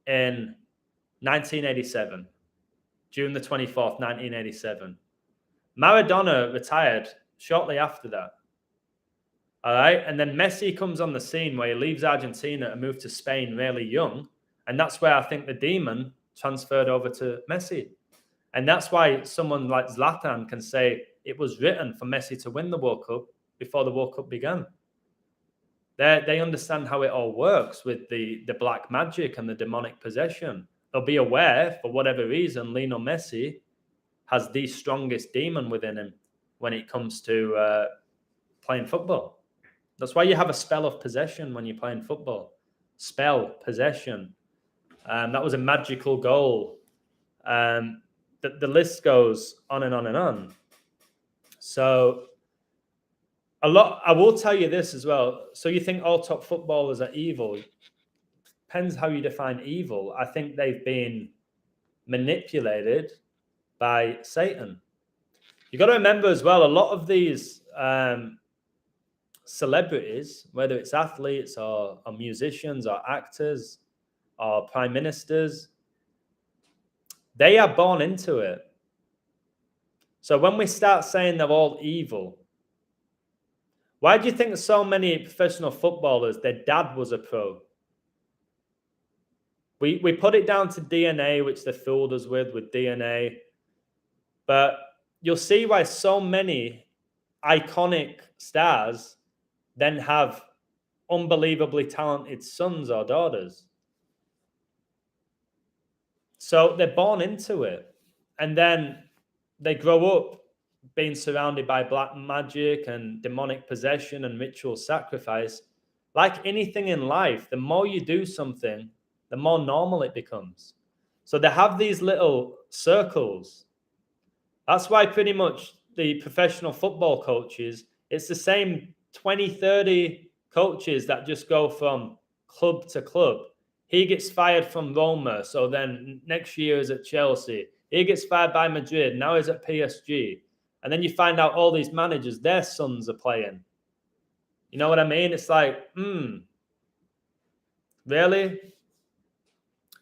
in 1987, June the 24th, 1987. Maradona retired shortly after that. All right. And then Messi comes on the scene where he leaves Argentina and moved to Spain really young. And that's where I think the demon transferred over to Messi. And that's why someone like Zlatan can say it was written for Messi to win the World Cup before the World Cup began. They understand how it all works with the black magic and the demonic possession. They'll be aware, for whatever reason, Lionel Messi has the strongest demon within him when it comes to playing football. That's why you have a spell of possession when you're playing football. Spell, possession. That was a magical goal. The list goes on and on and on. So I will tell you this as well. So you think all top footballers are evil? Depends how you define evil. I think they've been manipulated by Satan. You got to remember as well, a lot of these celebrities, whether it's athletes or musicians or actors or prime ministers, they are born into it. So when we start saying they're all evil, why do you think so many professional footballers, their dad was a pro? We put it down to DNA, which they fooled us with DNA. But you'll see why so many iconic stars then have unbelievably talented sons or daughters. So they're born into it. And then they grow up being surrounded by black magic and demonic possession and ritual sacrifice. Like anything in life, the more you do something, the more normal it becomes. So they have these little circles. That's why pretty much the professional football coaches, it's the same 20, 30 coaches that just go from club to club. He gets fired from Roma, so then next year is at Chelsea. He gets fired by Madrid, now he's at PSG. And then you find out all these managers, their sons are playing. You know what I mean? It's like, really?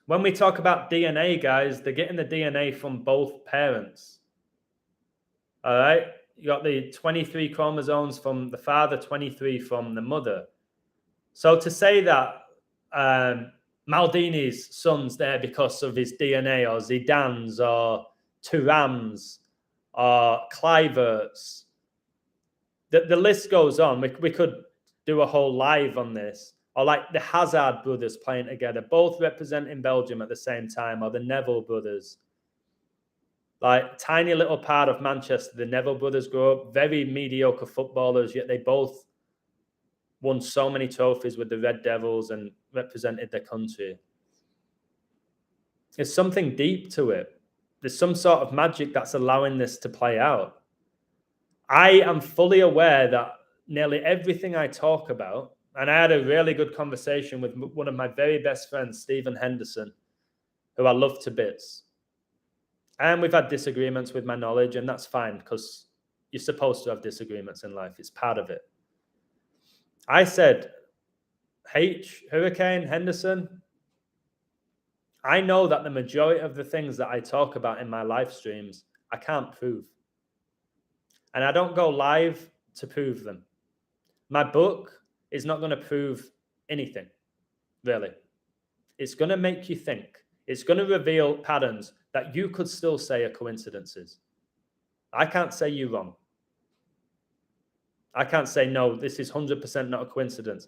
When we talk about DNA, guys, they're getting the DNA from both parents. All right? You got the 23 chromosomes from the father, 23 from the mother. So to say that Maldini's son's there because of his DNA, or Zidane's, or Thuram's, or Kluivert's, the list goes on. We could do a whole live on this. Or like the Hazard brothers playing together, both representing Belgium at the same time, or the Neville brothers. Like tiny little part of Manchester, the Neville brothers grew up, very mediocre footballers, yet they both won so many trophies with the Red Devils and represented their country. There's something deep to it. There's some sort of magic that's allowing this to play out. I am fully aware that nearly everything I talk about, and I had a really good conversation with one of my very best friends, Stephen Henderson, who I love to bits. And we've had disagreements with my knowledge, and that's fine because you're supposed to have disagreements in life. It's part of it. I said, Hurricane Henderson, I know that the majority of the things that I talk about in my live streams, I can't prove. And I don't go live to prove them. My book is not going to prove anything, really. It's going to make you think. It's going to reveal patterns that you could still say are coincidences. I can't say you're wrong. I can't say, no, this is 100% not a coincidence.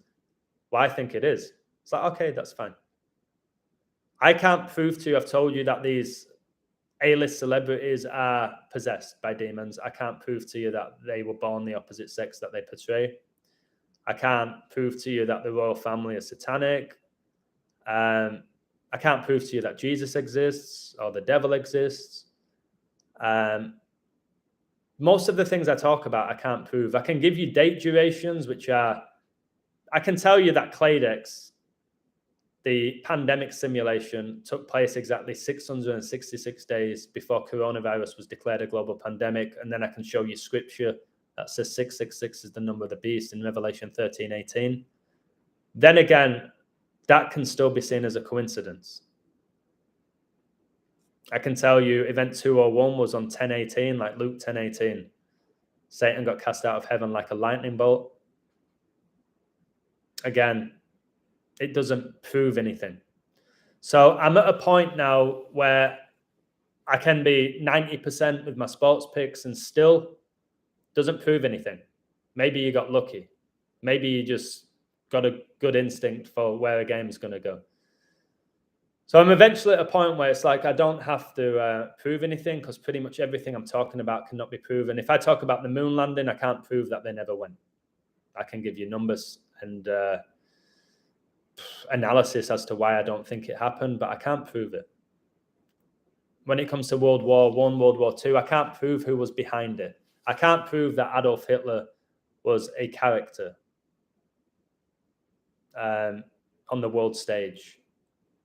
Well, I think it is. It's like, okay, that's fine. I can't prove to you, I've told you that these A-list celebrities are possessed by demons. I can't prove to you that they were born the opposite sex that they portray. I can't prove to you that the royal family is satanic. I can't prove to you that Jesus exists or the devil exists. Most of the things I talk about, I can't prove. I can give you date durations, which are, I can tell you that Claydex, the pandemic simulation, took place exactly 666 days before coronavirus was declared a global pandemic. And then I can show you scripture that says 666 is the number of the beast in Revelation 13:18. Then again, that can still be seen as a coincidence. I can tell you event 201 was on 10:18, like Luke 10:18. Satan got cast out of heaven like a lightning bolt. Again, it doesn't prove anything. So I'm at a point now where I can be 90% with my sports picks and still doesn't prove anything. Maybe you got lucky. Maybe you just got a good instinct for where a game's going to go. So I'm eventually at a point where it's like I don't have to prove anything, because pretty much everything I'm talking about cannot be proven. If I talk about the moon landing, I can't prove that they never went. I can give you numbers and analysis as to why I don't think it happened, but I can't prove it. When it comes to World War I, World War II, I can't prove who was behind it. I can't prove that Adolf Hitler was a character on the world stage.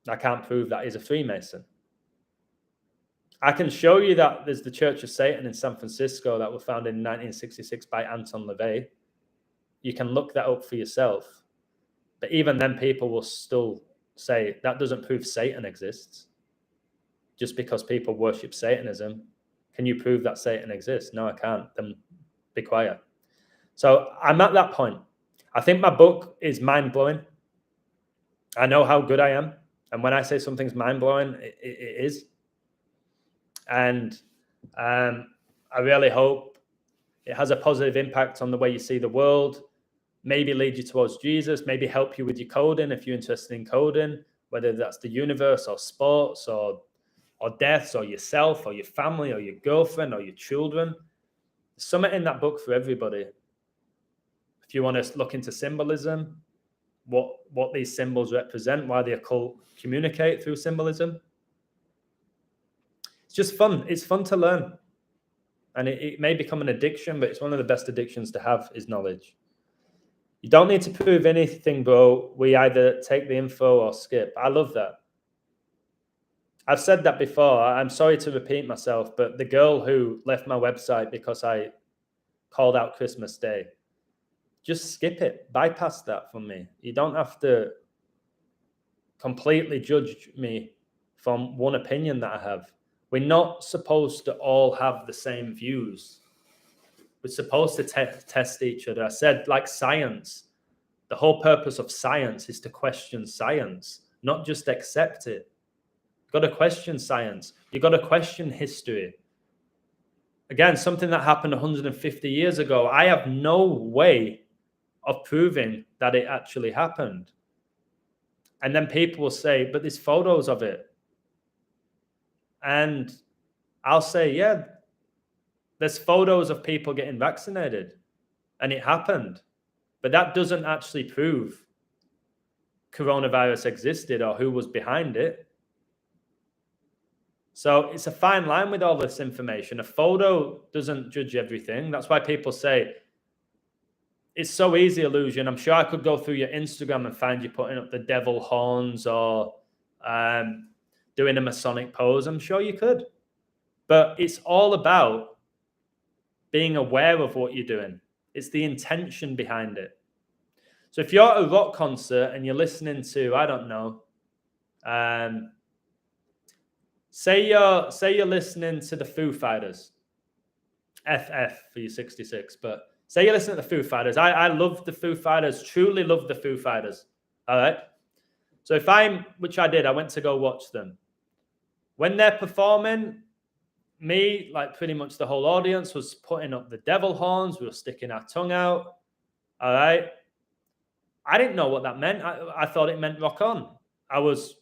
I can't prove that he's a Freemason. I can show you that there's the Church of Satan in San Francisco that was founded in 1966 by Anton LaVey. You can look that up for yourself. But even then, people will still say that doesn't prove Satan exists. Just because people worship Satanism, can you prove that Satan exists? No, I can't. Then be quiet. So I'm at that point. I think my book is mind-blowing. I know how good I am. And when I say something's mind-blowing, it is. And I really hope it has a positive impact on the way you see the world, maybe lead you towards Jesus, maybe help you with your coding if you're interested in coding, whether that's the universe or sports or deaths or yourself or your family or your girlfriend or your children. There's something in that book for everybody. If you want to look into symbolism, what these symbols represent, why the occult communicate through symbolism. It's just fun. It's fun to learn. And it may become an addiction, but it's one of the best addictions to have is knowledge. You don't need to prove anything, bro. We either take the info or skip. I love that. I've said that before. I'm sorry to repeat myself, but the girl who left my website because I called out Christmas Day, just skip it. Bypass that from me. You don't have to completely judge me from one opinion that I have. We're not supposed to all have the same views. We're supposed to test each other. I said, like science, the whole purpose of science is to question science, not just accept it. You've got to question science. You've got to question history. Again, something that happened 150 years ago, I have no way of proving that it actually happened. And then people will say, but there's photos of it. And I'll say, yeah, there's photos of people getting vaccinated and it happened. But that doesn't actually prove coronavirus existed or who was behind it. So it's a fine line with all this information. A photo doesn't judge everything. That's why people say, it's so easy, Illusion. I'm sure I could go through your Instagram and find you putting up the devil horns or doing a Masonic pose. I'm sure you could. But it's all about being aware of what you're doing. It's the intention behind it. So if you're at a rock concert and you're listening to, I don't know, say you're listening to the Foo Fighters, FF for you 66, but say you're listening to the Foo Fighters. I love the Foo Fighters, truly love the Foo Fighters. All right. So which I did, I went to go watch them. When they're performing, me, like pretty much the whole audience, was putting up the devil horns. We were sticking our tongue out. All right. I didn't know what that meant. I thought it meant rock on. I was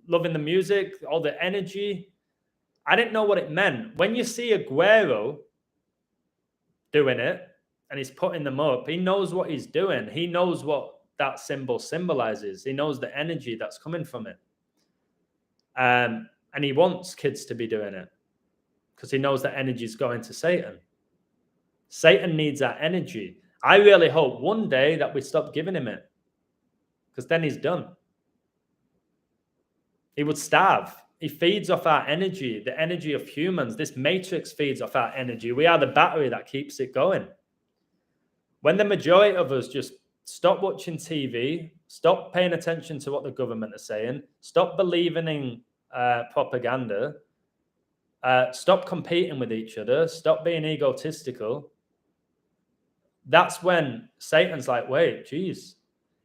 loving the music, all the energy. I didn't know what it meant. When you see Aguero doing it and he's putting them up, he knows what he's doing. He knows what that symbol symbolizes. He knows the energy that's coming from it. And he wants kids to be doing it because he knows that energy is going to Satan. Satan needs that energy. I really hope one day that we stop giving him it, because then he's done. He would starve. He feeds off our energy, the energy of humans. This matrix feeds off our energy. We are the battery that keeps it going. When the majority of us just stop watching TV, stop paying attention to what the government is saying, stop believing in propaganda, stop competing with each other, stop being egotistical, that's when Satan's like, wait, geez.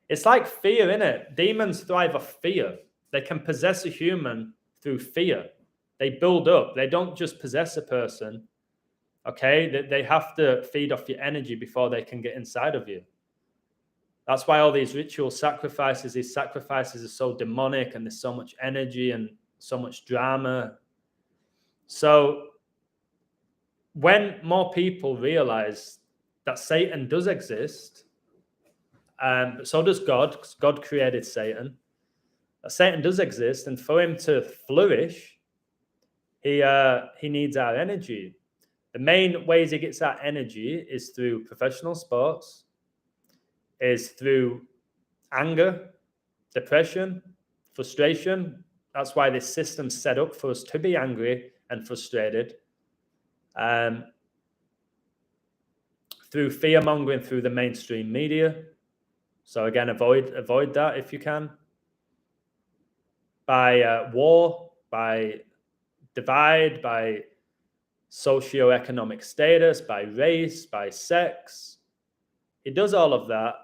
It's like fear, innit? Demons thrive off fear. They can possess a human through fear. They build up. They don't just possess a person, okay? They have to feed off your energy before they can get inside of you. That's why all these ritual sacrifices, these sacrifices are so demonic, and there's so much energy and so much drama. So when more people realize that Satan does exist, but so does God, because God created Satan. That Satan does exist, and for him to flourish, he needs our energy. The main ways he gets that energy is through professional sports, is through anger, depression, frustration. That's why this system's set up for us to be angry and frustrated. Through fear mongering through the mainstream media. So again, avoid that if you can. By war, by divide, by socioeconomic status, by race, by sex. He does all of that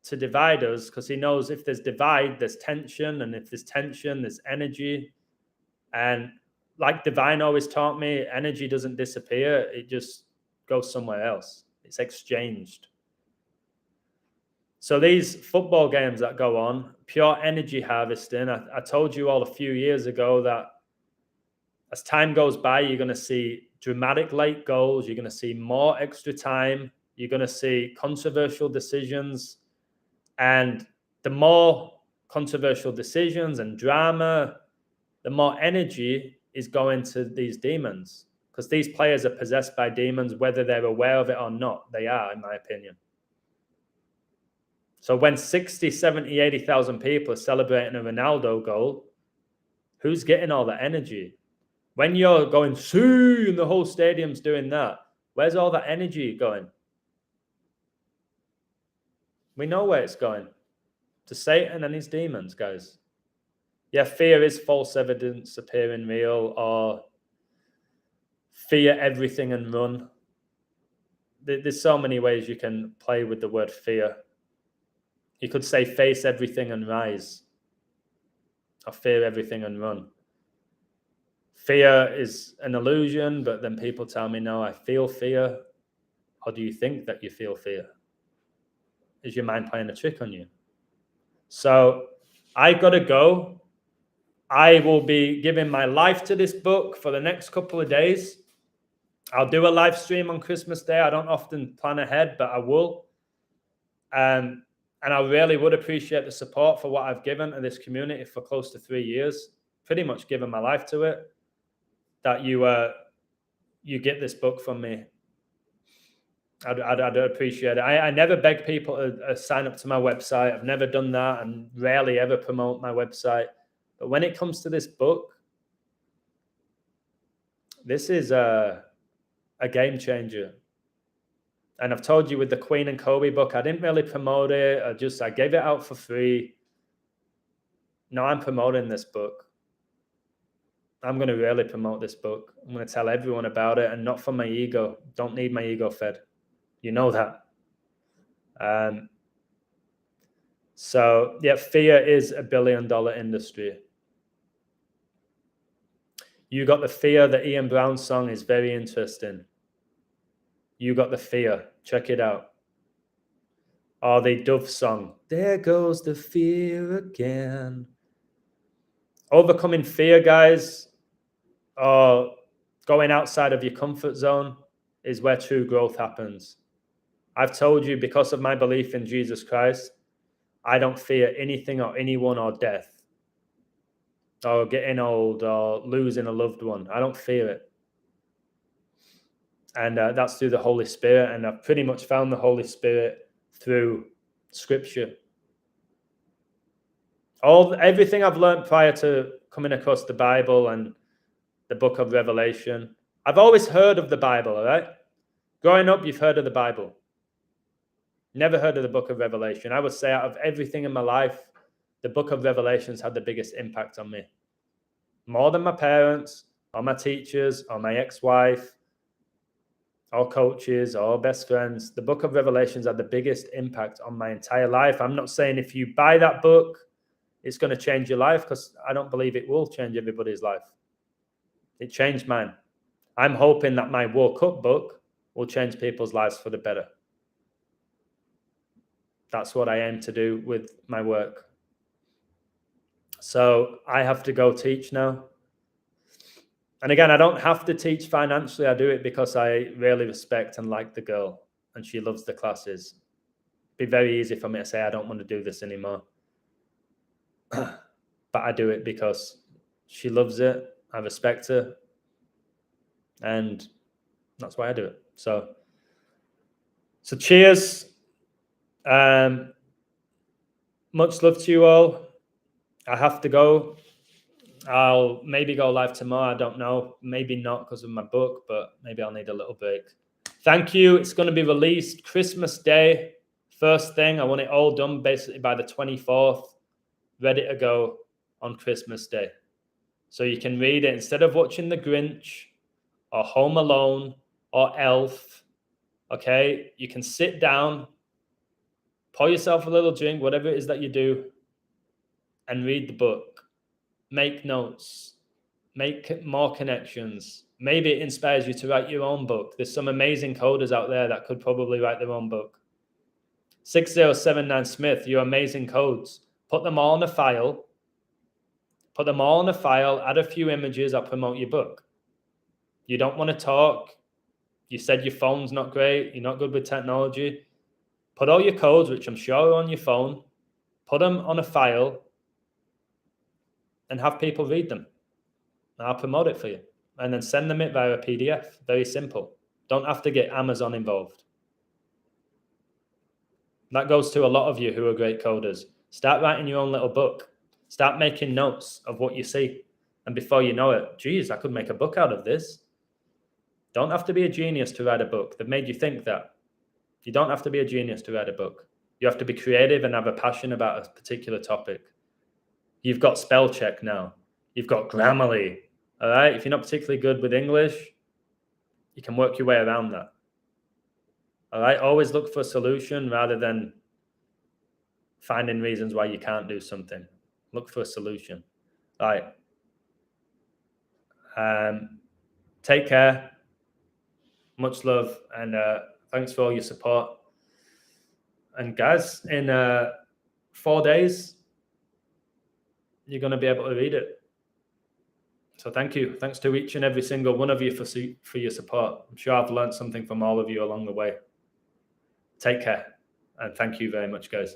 to divide us, because he knows if there's divide, there's tension, and if there's tension, there's energy. And like Divine always taught me, energy doesn't disappear, it just goes somewhere else. It's exchanged. So these football games that go on, pure energy harvesting, I told you all a few years ago that as time goes by, you're going to see dramatic late goals, you're going to see more extra time, you're going to see controversial decisions. And the more controversial decisions and drama, the more energy is going to these demons, because these players are possessed by demons, whether they're aware of it or not. They are, in my opinion. So when 60, 70, 80,000 people are celebrating a Ronaldo goal, who's getting all that energy? When you're going, see, and the whole stadium's doing that, where's all that energy going? We know where it's going. To Satan and his demons, guys. Yeah, fear is false evidence appearing real, or fear everything and run. There's so many ways you can play with the word fear. You could say face everything and rise, or fear everything and run. Fear is an illusion, but then people tell me, no, I feel fear. Or do you think that you feel fear? Is your mind playing a trick on you? So I got to go. I will be giving my life to this book for the next couple of days. I'll do a live stream on Christmas Day. I don't often plan ahead, but I will. And I really would appreciate the support for what I've given to this community for close to 3 years, pretty much given my life to it, that you get this book from me. I'd appreciate it. I never beg people to sign up to my website. I've never done that, and rarely ever promote my website. But when it comes to this book, this is a game changer. And I've told you with the Queen and Kobe book, I didn't really promote it. I gave it out for free. Now I'm promoting this book. I'm going to really promote this book. I'm going to tell everyone about it, and not for my ego. Don't need my ego fed. You know that. So, yeah, fear is $1 billion industry. You Got the Fear, the Ian Brown song, is very interesting. You Got the Fear. Check it out. Or the Dove song. There goes the fear again. Overcoming fear, guys, or going outside of your comfort zone is where true growth happens. I've told you, because of my belief in Jesus Christ, I don't fear anything or anyone or death or getting old or losing a loved one. I don't fear it. And that's through the Holy Spirit. And I've pretty much found the Holy Spirit through Scripture. Everything I've learned prior to coming across the Bible and the book of Revelation, I've always heard of the Bible, all right? Growing up, you've heard of the Bible. Never heard of the book of Revelation. I would say out of everything in my life, the book of Revelation's had the biggest impact on me. More than my parents, or my teachers, or my ex-wife, or coaches, or best friends. The book of Revelation's had the biggest impact on my entire life. I'm not saying if you buy that book, it's going to change your life, because I don't believe it will change everybody's life. It changed mine. I'm hoping that my Woke Up book will change people's lives for the better. That's what I aim to do with my work. So I have to go teach now. And again, I don't have to teach financially. I do it because I really respect and like the girl, and she loves the classes. It'd be very easy for me to say I don't want to do this anymore. But I do it because she loves it. I respect her. And that's why I do it. So cheers. Much love to you all. I have to go. I'll maybe go live tomorrow. I don't know. Maybe not because of my book, but maybe I'll need a little break. Thank you. It's going to be released Christmas Day. First thing, I want it all done basically by the 24th, ready to go on Christmas Day. So you can read it instead of watching The Grinch or Home Alone or Elf. Okay, you can sit down, pour yourself a little drink, whatever it is that you do, and read the book. Make notes, make more connections. Maybe it inspires you to write your own book. There's some amazing coders out there that could probably write their own book. 6079 Smith, your amazing codes. Put them all in a file. Put them all in a file, add a few images, or promote your book. You don't want to talk. You said your phone's not great. You're not good with technology. Put all your codes, which I'm sure are on your phone, put them on a file and have people read them. And I'll promote it for you. And then send them it via a PDF. Very simple. Don't have to get Amazon involved. That goes to a lot of you who are great coders. Start writing your own little book. Start making notes of what you see. And before you know it, geez, I could make a book out of this. Don't have to be a genius to write a book. They've made you think that. You don't have to be a genius to write a book. You have to be creative and have a passion about a particular topic. You've got spell check now. You've got Grammarly. All right? If you're not particularly good with English, you can work your way around that. All right? Always look for a solution rather than finding reasons why you can't do something. Look for a solution. All right. Take care. Much love. And thanks for all your support. And guys, in 4 days, you're going to be able to read it. So thank you. Thanks to each and every single one of you for your support. I'm sure I've learned something from all of you along the way. Take care. And thank you very much, guys.